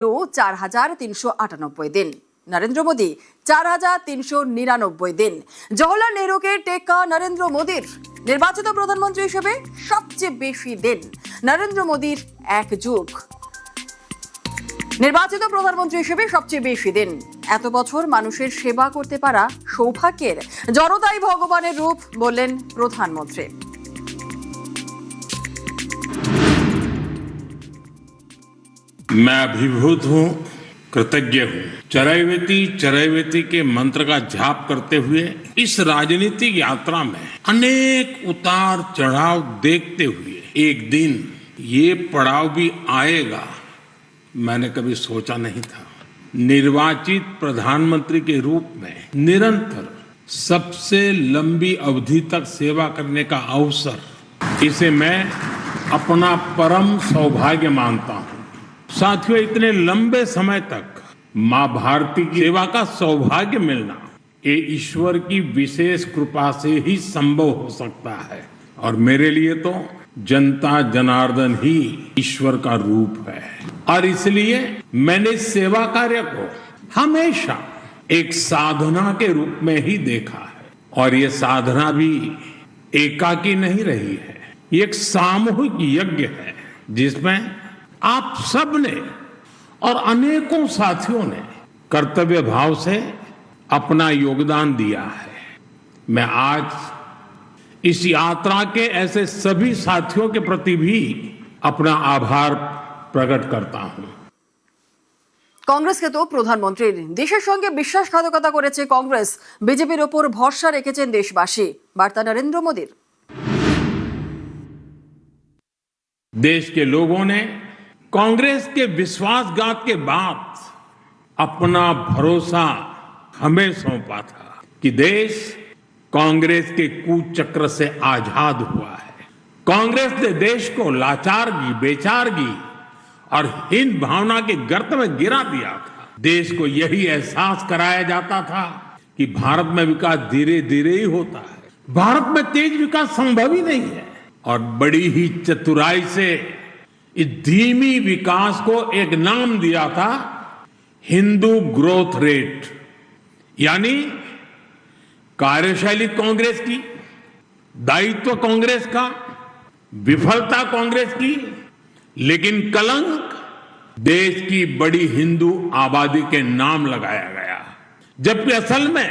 4,398 दिन। नरेंद्र मोदी 4,399 दिन। जवाहरलाल नेहरू के टेक्का नरेंद्र मोदीर निर्वाचित प्रधानमंत्री हिसेबे सबचेये बेशी दिन। नरेंद्र मोदीर एक जुग निर्वाचित प्रधानमंत्री हिसेबे सबचेये बेशी दिन। এত বছর মানুষের সেবা করতে পারা সৌভাগ্যের, জনতাই ভগবানের রূপ বললেন প্রধানমন্ত্রী। मैं अभिभूत हूँ, कृतज्ञ हूँ। चरैवेति के मंत्र का जाप करते हुए इस राजनीतिक यात्रा में अनेक उतार चढ़ाव देखते हुए एक दिन ये पड़ाव भी आएगा, मैंने कभी सोचा नहीं था। निर्वाचित प्रधानमंत्री के रूप में निरंतर सबसे लंबी अवधि तक सेवा करने का अवसर, इसे मैं अपना परम सौभाग्य मानता हूँ। साथियों, इतने लंबे समय तक मां भारती की सेवा का सौभाग्य मिलना ये ईश्वर की विशेष कृपा से ही संभव हो सकता है, और मेरे लिए तो जनता जनार्दन ही ईश्वर का रूप है। और इसलिए मैंने सेवा कार्य को हमेशा एक साधना के रूप में ही देखा है, और ये साधना भी एकाकी नहीं रही है। ये एक सामूहिक यज्ञ है जिसमें आप सब ने और अनेकों साथियों ने कर्तव्य भाव से अपना योगदान दिया है। मैं आज इस यात्रा के ऐसे सभी साथियों के प्रति भी अपना आभार प्रकट करता हूं। কংগ্রেসকে তো প্রধানমন্ত্রীর দেশের সঙ্গে বিশ্বাসঘাতকতা করেছে কংগ্রেস, বিজেপির ওপর ভরসা রেখেছেন দেশবাসী, বার্তা নরেন্দ্র মোদীর। देश के लोगों ने कांग्रेस के विश्वासघात के बाद अपना भरोसा हमें सौंपा था कि देश कांग्रेस के कुचक्र से आजाद हुआ है। कांग्रेस ने देश को लाचारगी, बेचारगी और हीन भावना के गर्त में गिरा दिया था। देश को यही एहसास कराया जाता था कि भारत में विकास धीरे धीरे ही होता है, भारत में तेज विकास संभव ही नहीं है। और बड़ी ही चतुराई से इस धीमी विकास को एक नाम दिया था, हिंदू ग्रोथ रेट। यानी कार्यशैली कांग्रेस की, दायित्व कांग्रेस का, विफलता कांग्रेस की, लेकिन कलंक देश की बड़ी हिंदू आबादी के नाम लगाया गया, जबकि असल में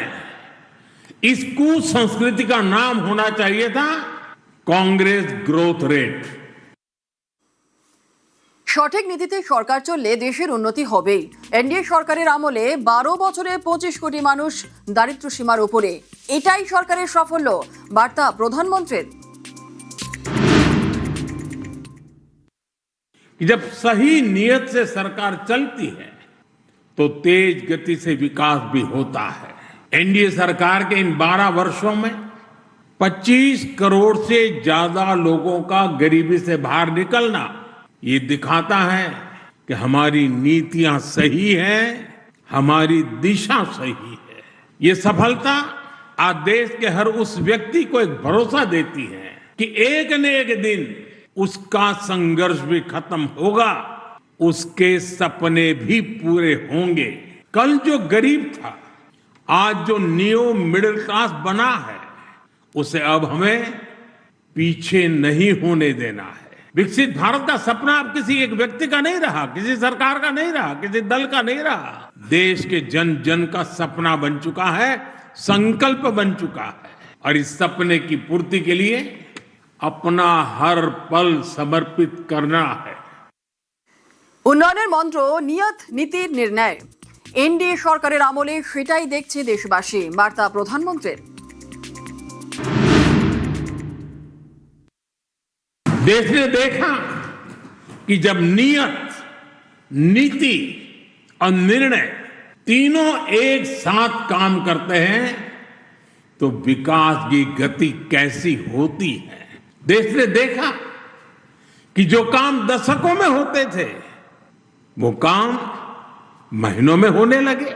इस कुसंस्कृति का नाम होना चाहिए था कांग्रेस ग्रोथ रेट। সঠিক নীতিতে সরকার চললে দেশের উন্নতি হবেই। এনডিএ সরকারের আমলে 12 বছরে 25 কোটি মানুষ দারিদ্র্য সীমার উপরে, এটাই সরকারের সাফল্য, বার্তা প্রধানমন্ত্রীর। जब सही नियत से सरकार चलती है तो तेज गति से विकास भी होता है। एनडीए सरकार के इन 12 वर्षों में 25 करोड़ से ज्यादा लोगों का गरीबी से बाहर निकलना ये दिखाता है कि हमारी नीतियां सही हैं, हमारी दिशा सही है। ये सफलता आज देश के हर उस व्यक्ति को एक भरोसा देती है कि एक न एक दिन उसका संघर्ष भी खत्म होगा, उसके सपने भी पूरे होंगे। कल जो गरीब था, आज जो न्यू मिडिल क्लास बना है, उसे अब हमें पीछे नहीं होने देना है। विकसित भारत का सपना अब किसी एक व्यक्ति का नहीं रहा, किसी सरकार का नहीं रहा, किसी दल का नहीं रहा, देश के जन जन का सपना बन चुका है, संकल्प बन चुका है। और इस सपने की पूर्ति के लिए अपना हर पल समर्पित करना है। উন্নয়নের মন্ত্র, নিয়ত নীতির নির্ণয়, এনডিএ সরকারের আমলে সেটাই দেখছে দেশবাসী, বার্তা প্রধানমন্ত্রীর। देश ने देखा कि जब नियत, नीति और निर्णय तीनों एक साथ काम करते हैं तो विकास की गति कैसी होती है। देश ने देखा कि जो काम दशकों में होते थे वो काम महीनों में होने लगे।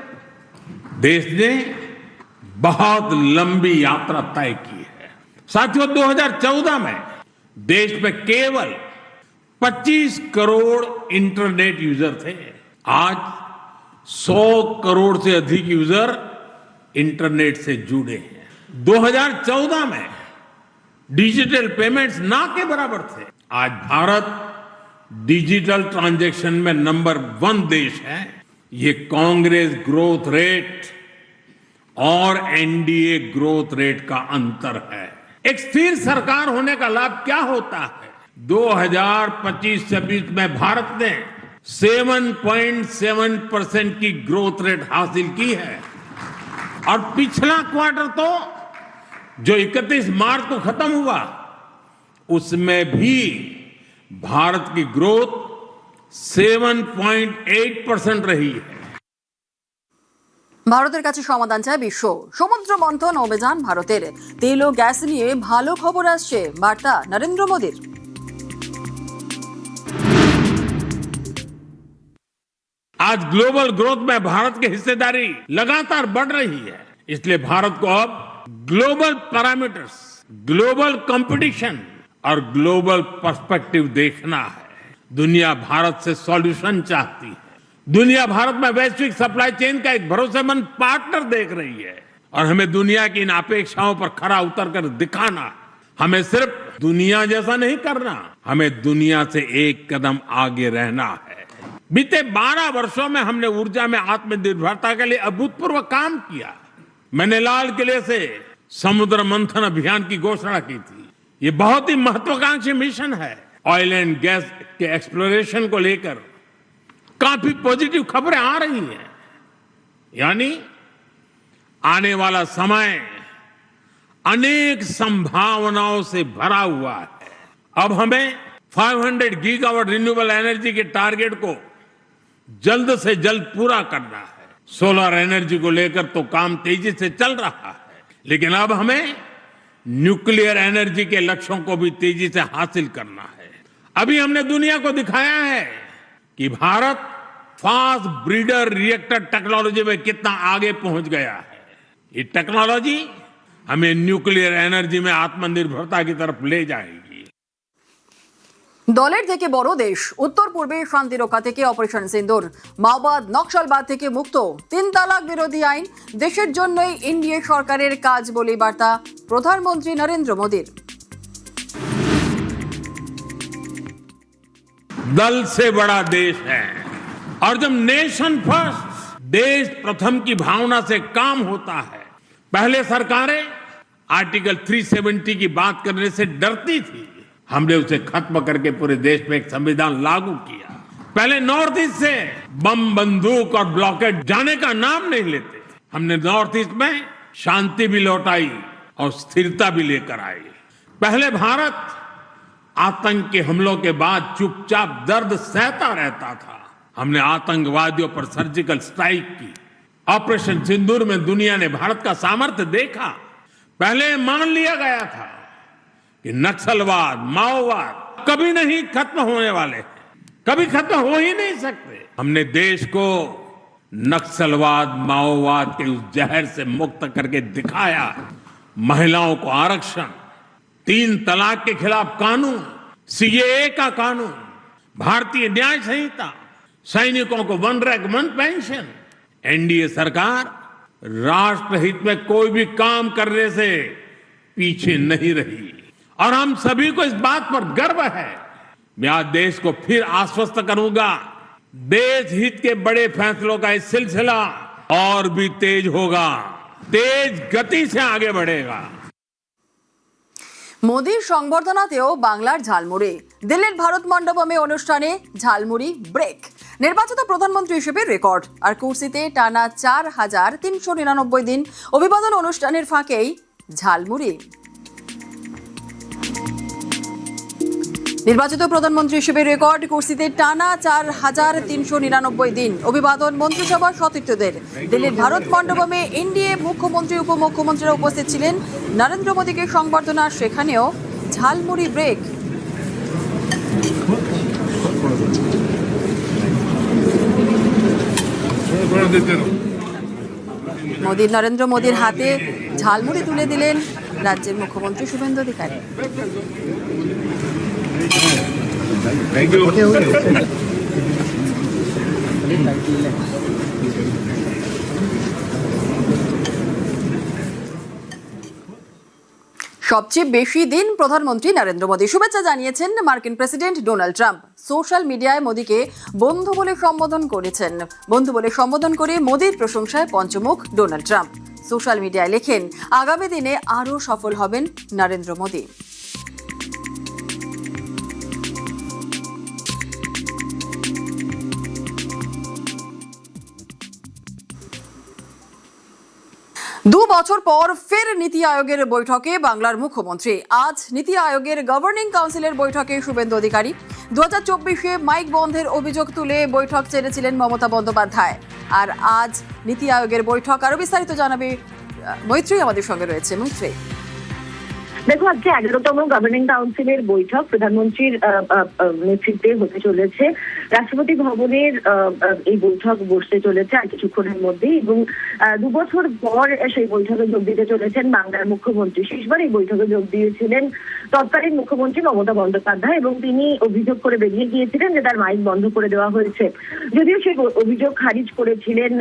देश ने बहुत लंबी यात्रा तय की है। साथियों, 2014 में देश में केवल 25 करोड़ इंटरनेट यूजर थे। आज 100 करोड़ से अधिक यूजर इंटरनेट से जुड़े हैं। 2014 में डिजिटल पेमेंट्स ना के बराबर थे। आज भारत डिजिटल ट्रांजैक्शन में नंबर 1 देश है। ये कांग्रेस ग्रोथ रेट और एनडीए ग्रोथ रेट का अंतर है। एक स्थिर सरकार होने का लाभ क्या होता है? 2025-26 में भारत ने 7.7% की ग्रोथ रेट हासिल की है और पिछला क्वार्टर तो जो 31 मार्च को खत्म हुआ उसमें भी भारत की ग्रोथ 7.8% रही है। ভারতের কাছে সমাধান চায় বিশ্ব। সমুদ্র মন্থন অভিযান ভারতের। তেল ও গ্যাস নিয়ে ভালো খবর আসছে, বার্তা নরেন্দ্র মোদীর। आज ग्लोबल ग्रोथ में भारत की हिस्सेदारी लगातार बढ़ रही है। इसलिए भारत को अब ग्लोबल पैरामीटर्स, ग्लोबल कंपटीशन और ग्लोबल पर्सपेक्टिव देखना है। दुनिया भारत से सॉल्यूशन चाहती है। दुनिया भारत में वैश्विक सप्लाई चेन का एक भरोसेमंद पार्टनर देख रही है और हमें दुनिया की इन अपेक्षाओं पर खरा उतरकर दिखाना है। हमें सिर्फ दुनिया जैसा नहीं करना, हमें दुनिया से एक कदम आगे रहना है। बीते 12 वर्षों में हमने ऊर्जा में आत्मनिर्भरता के लिए अभूतपूर्व काम किया। मैंने लाल किले से समुद्र मंथन अभियान की घोषणा की थी। ये बहुत ही महत्वाकांक्षी मिशन है। ऑयल एंड गैस के एक्सप्लोरेशन को लेकर काफी पॉजिटिव खबरें आ रही हैं। यानी आने वाला समय अनेक संभावनाओं से भरा हुआ है। अब हमें 500 गीगावाट रिन्यूएबल एनर्जी के टारगेट को जल्द से जल्द पूरा करना है। सोलर एनर्जी को लेकर तो काम तेजी से चल रहा है, लेकिन अब हमें न्यूक्लियर एनर्जी के लक्ष्यों को भी तेजी से हासिल करना है। अभी हमने दुनिया को दिखाया है कि Bharat fast breeder reactor technology में कितना आगे पहुंच गया है। ये टेक्नोलॉजी हमें न्यूक्लियर एनर्जी में आत्मनिर्भरता की तरफ ले जाएगी। দলের থেকে বড় দেশ, উত্তর পূর্বে শান্তি রক্ষা থেকে অপারেশন সিন্দুর, মাওবাদ নকশালবাদ থেকে মুক্ত, 3 তালাক বিরোধী আইন দেশের জন্যই এনডিএ সরকারের কাজ বলে বার্তা প্রধানমন্ত্রী নরেন্দ্র মোদীর। दल से बड़ा देश है और जब नेशन फर्स्ट, देश प्रथम की भावना से काम होता है। पहले सरकारें आर्टिकल 370 की बात करने से डरती थी। हमने उसे खत्म करके पूरे देश में एक संविधान लागू किया। पहले नॉर्थ ईस्ट से बम, बंदूक और ब्लॉकेट जाने का नाम नहीं लेते। हमने नॉर्थ ईस्ट में शांति भी लौटाई और स्थिरता भी लेकर आई। पहले भारत आतंक के हमलों के बाद चुपचाप दर्द सहता रहता था। हमने आतंकवादियों पर सर्जिकल स्ट्राइक की। ऑपरेशन सिंदूर में दुनिया ने भारत का सामर्थ्य देखा। पहले मान लिया गया था कि नक्सलवाद, माओवाद कभी नहीं खत्म होने वाले, कभी खत्म हो ही नहीं सकते। हमने देश को नक्सलवाद, माओवाद के उस जहर से मुक्त करके दिखाया। महिलाओं को आरक्षण, 3 तलाक के खिलाफ कानून, सीएए का कानून, भारतीय न्याय संहिता, सैनिकों को 1 रैंक 1 पेंशन। एनडीए सरकार राष्ट्रहित में कोई भी काम करने से पीछे नहीं रही और हम सभी को इस बात पर गर्व है। मैं आज देश को फिर आश्वस्त करूंगा, देश हित के बड़े फैसलों का इस सिलसिला और भी तेज होगा, तेज गति से आगे बढ़ेगा। মোদীর সংবর্ধনাতেও বাংলার ঝালমুড়ি। দিল্লির ভারত মণ্ডপমে অনুষ্ঠানে ঝালমুড়ি ব্রেক। নির্বাচিত প্রধানমন্ত্রী হিসেবে রেকর্ড, আর কুর্সিতে টানা 4399 দিন। অভিবাদন অনুষ্ঠানের ফাঁকেই ঝালমুড়ি। নির্বাচিত প্রধানমন্ত্রী হিসেবে রেকর্ড, কুর্সিতে টানা 4399 দিন। অভিবাদন মন্ত্রিসভার সতীর্থদের। দিল্লির ভারত মণ্ডপমে এনডিএ মুখ্যমন্ত্রী, উপমুখ্যমন্ত্রীরা উপস্থিত ছিলেন। নরেন্দ্র মোদীকে সংবর্ধনা, সেখানেও ঝালমুড়ি ব্রেক। নরেন্দ্র মোদীর হাতে ঝালমুড়ি তুলে দিলেন রাজ্যের মুখ্যমন্ত্রী শুভেন্দু অধিকারী। Thank you. সবচেয়ে বেশি দিন প্রধানমন্ত্রী নরেন্দ্র মোদী শুভেচ্ছা জানিয়েছেন মার্কিন প্রেসিডেন্ট ডোনাল্ড ট্রাম্প। সোশ্যাল মিডিয়ায় মোদীকে বন্ধু বলে সম্বোধন করেছেন। বন্ধু বলে সম্বোধন করে মোদীর প্রশংসায় পঞ্চমুখ ডোনাল্ড ট্রাম্প। সোশ্যাল মিডিয়ায় লেখেন, আগামী দিনে আরও সফল হবেন নরেন্দ্র মোদী। দু বছর পর ফের নীতি আয়োগের বৈঠকে বাংলার মুখ্যমন্ত্রী। আজ নীতি আয়োগের গভর্নিং কাউন্সিলের বৈঠকে শুভেন্দু অধিকারী। 2024-এ মাইক বন্ধের অভিযোগ তুলে বৈঠক চেয়েছিলেন মমতা বন্দ্যোপাধ্যায়। আর আজ নীতি আয়োগের বৈঠক, আরো বিস্তারিত জানাবে মৈত্রী আমাদের সঙ্গে রয়েছে। মৈত্রী, দেখো, আজকে 11তম গভর্নিং কাউন্সিলের বৈঠক প্রধানমন্ত্রীর নেতৃত্বে হতে চলেছে। রাষ্ট্রপতি ভবনের এই বৈঠক বসতে চলেছে আর কিছুক্ষণের মধ্যেই, এবং 2 বছর পর সেই বৈঠকে যোগ দিতে চলেছেন বাংলার মুখ্যমন্ত্রী। শেষবার এই বৈঠকে যোগ দিয়েছিলেন তৎকালীন মুখ্যমন্ত্রী মমতা বন্দ্যোপাধ্যায়, এবং তিনি অভিযোগ করে বেরিয়ে গিয়েছিলেন যে তার মাইক বন্ধ করে দেওয়া হয়েছে। যদিও সেই অভিযোগ খারিজ করেছিলেন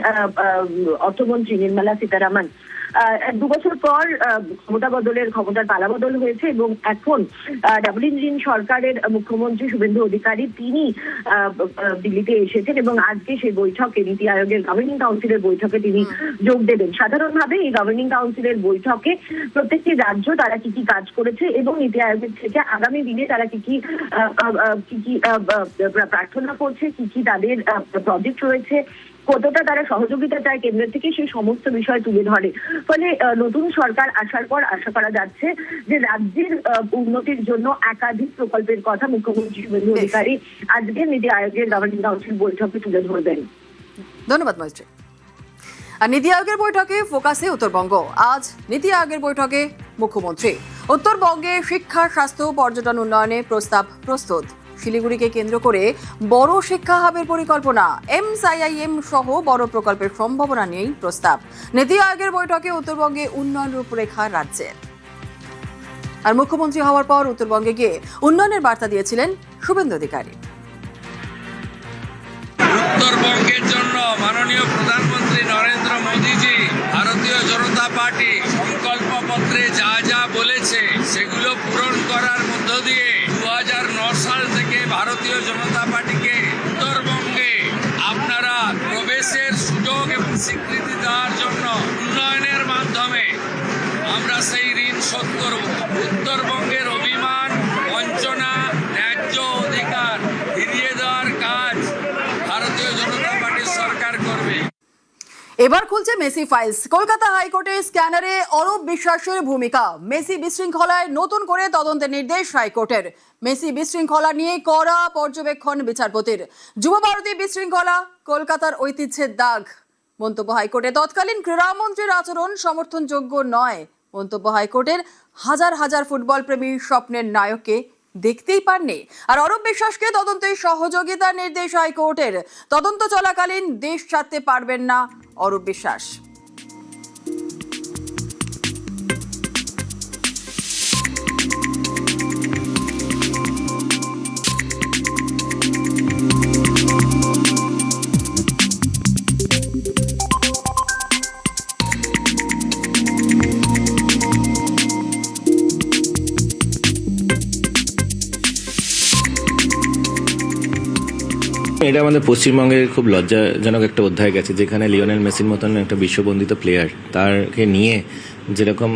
অর্থমন্ত্রী নির্মলা সীতারামন। 2 বছর পর ক্ষমতার পালাবদল হয়েছে, এবং এখন ডাবল ইঞ্জিন সরকারের মুখ্যমন্ত্রী শুভেন্দু অধিকারী তিনি দিল্লিতে এসেছেন, এবং আজকে সেই বৈঠকে নীতি আয়োগের গভর্নিং কাউন্সিলের বৈঠকে তিনি যোগ দেবেন। সাধারণভাবে এই গভর্নিং কাউন্সিলের বৈঠকে প্রত্যেকটি রাজ্য তারা কি কি কাজ করেছে এবং নীতি আয়োগের থেকে আগামী দিনে তারা কি কি প্রার্থনা করছে, কি কি তাদের প্রজেক্ট রয়েছে, কতটা তারা সহযোগিতা চায় কেন্দ্রের থেকে, সেই সমস্ত বিষয় তুলে ধরে। ফলে নতুন সরকার আসার পর আশা করা যাচ্ছে যে রাজ্যের উন্নতির জন্য একাধিক প্রকল্পের কথা মুখ্যমন্ত্রী শুভেন্দু অধিকারী আজকের নীতি আয়োগের গভর্নিং কাউন্সিল বৈঠকে তুলে ধরবেন। ধন্যবাদ মৈত্রী। আর নীতি আয়োগের বৈঠকে ফোকাসে উত্তরবঙ্গ। আজ নীতি আয়োগের বৈঠকে মুখ্যমন্ত্রী। উত্তরবঙ্গে শিক্ষা, স্বাস্থ্য, পর্যটন উন্নয়নে প্রস্তাব প্রস্তুত। শিলিগুড়িকে কেন্দ্র করে বড় শিক্ষা হাবের পরিকল্পনা। এমসআইআইএম সহ বড় প্রকল্পের সম্ভাবনা নিয়েই প্রস্তাব। নীতি আয়োগের বৈঠকে উত্তরবঙ্গে উন্নয়ন রূপরেখা রাজ্যের। আর মুখ্যমন্ত্রী হওয়ার পর উত্তরবঙ্গে গিয়ে উন্নয়নের বার্তা দিয়েছিলেন শুভেন্দু অধিকারী। উত্তরবঙ্গের জন্য মাননীয় প্রধানমন্ত্রী নরেন্দ্র মোদীজি ভারতীয় জনতা পার্টি সংকল্পপত্রে যা যা বলেছে সেগুলো পূরণ করার মধ্য দিয়ে 2009 সাল থেকে ভারতীয় জনতা পার্টিকে উত্তরবঙ্গে আপনারা প্রবেশের সুযোগ এবং স্বীকৃতি দেওয়ার জন্য উন্নয়নের মাধ্যমে আমরা সেই ঋণ শোধ করব। উত্তরবঙ্গের অভিমান, বঞ্চনা, ন্যায্য অধিকার ফিরিয়ে দেওয়ার কাজ ভারতীয় জনতা পার্টির সরকার করবে। এবার খুলছে মেসি ফাইলস। কলকাতা হাইকোর্টে স্ক্যানারে অরূপ বিশ্বাসের ভূমিকা। মেসি বিশৃঙ্খলায় নতুন করে তদন্তের নির্দেশ হাইকোর্টের। মেসি বিশৃঙ্খলা নিয়ে কড়া পর্যবেক্ষণ বিচারপতির। যুব ভারতী বিশৃঙ্খলা কলকাতার ঐতিহ্যের দাগ। মন্তব্য হাইকোর্টে, তৎকালীন ক্রীড়ামন্ত্রীর আচরণ সমর্থনযোগ্য নয়। মন্তব্য হাইকোর্টের, হাজার হাজার ফুটবল প্রেমী স্বপ্নের নায়ককে দেখতেই পাননি। আর অরূপ বিশ্বাসকে তদন্তে সহযোগিতার নির্দেশ হাইকোর্টের। তদন্ত চলাকালীন দেশ ছাড়তে পারবেন না অরূপ বিশ্বাস। এটা আমাদের পশ্চিমবঙ্গের খুব লজ্জাজনক একটা অধ্যায় গেছে, যেখানে লিওনেল মেসির মতন একটা বিশ্ববন্দিত প্লেয়ার, তারকে নিয়ে যেরকম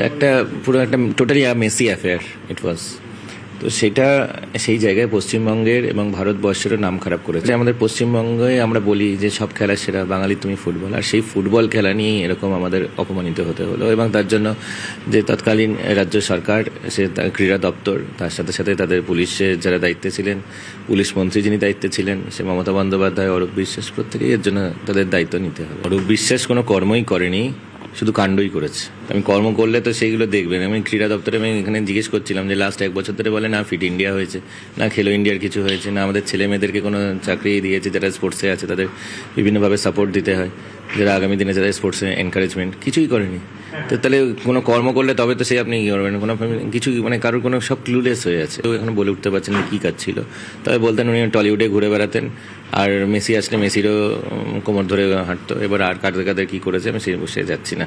একটা পুরো একটা টোটালি মেসি অ্যাফেয়ার ইট ওয়াজ। তো সেটা সেই জায়গায় পশ্চিমবঙ্গের এবং ভারতবর্ষেরও নাম খারাপ করেছে। আমাদের পশ্চিমবঙ্গে আমরা বলি যে সব খেলা সেরা, বাঙালি তুমি ফুটবল, আর সেই ফুটবল খেলা নিয়ে এরকম আমাদের অপমানিত হতে হলো। এবং তার জন্য যে তৎকালীন রাজ্য সরকার, সে ক্রীড়া দপ্তর, তার সাথে সাথে তাদের পুলিশের যারা দায়িত্বে ছিলেন, পুলিশ মন্ত্রী যিনি দায়িত্বে ছিলেন, সে মমতা বন্দ্যোপাধ্যায়, অরূপ বিশ্বাস, প্রত্যেকেই এর জন্য তাদের দায়িত্ব নিতে হবে। অরূপ বিশ্বাস কোনো কর্মই করেনি, শুধু কাণ্ডই করেছে। আমি কর্ম করলে তো সেইগুলো দেখবেন। আমি ক্রীড়া দপ্তরে আমি এখানে জিজ্ঞেস করছিলাম যে লাস্ট 1 বছর ধরে বলে না ফিট ইন্ডিয়া হয়েছে, না খেলো ইন্ডিয়ার কিছু হয়েছে, না আমাদের ছেলে মেয়েদেরকে কোনো চাকরি দিয়েছে যারা স্পোর্টসে আছে, তাদের বিভিন্নভাবে সাপোর্ট দিতে হয়। যারা আগামী দিনে যারা স্পোর্টসে এনকারেজমেন্ট কিছুই করেনি। তো তাহলে কোনো কর্ম করলে তবে তো সে আপনি কী করবেন, কোনো কিছু মানে কারোর কোনো সব ক্লুলেস হয়ে আছে। তো এখন বলে উঠতে পারছেন না কী কাজ ছিল। তবে বলতেন উনি টলিউডে ঘুরে বেড়াতেন, আর মেসি আসলে মেসিরও কোমর ধরে হাঁটতো। এবার আর কাদের কাদের কী করেছে আমি সে যাচ্ছি না।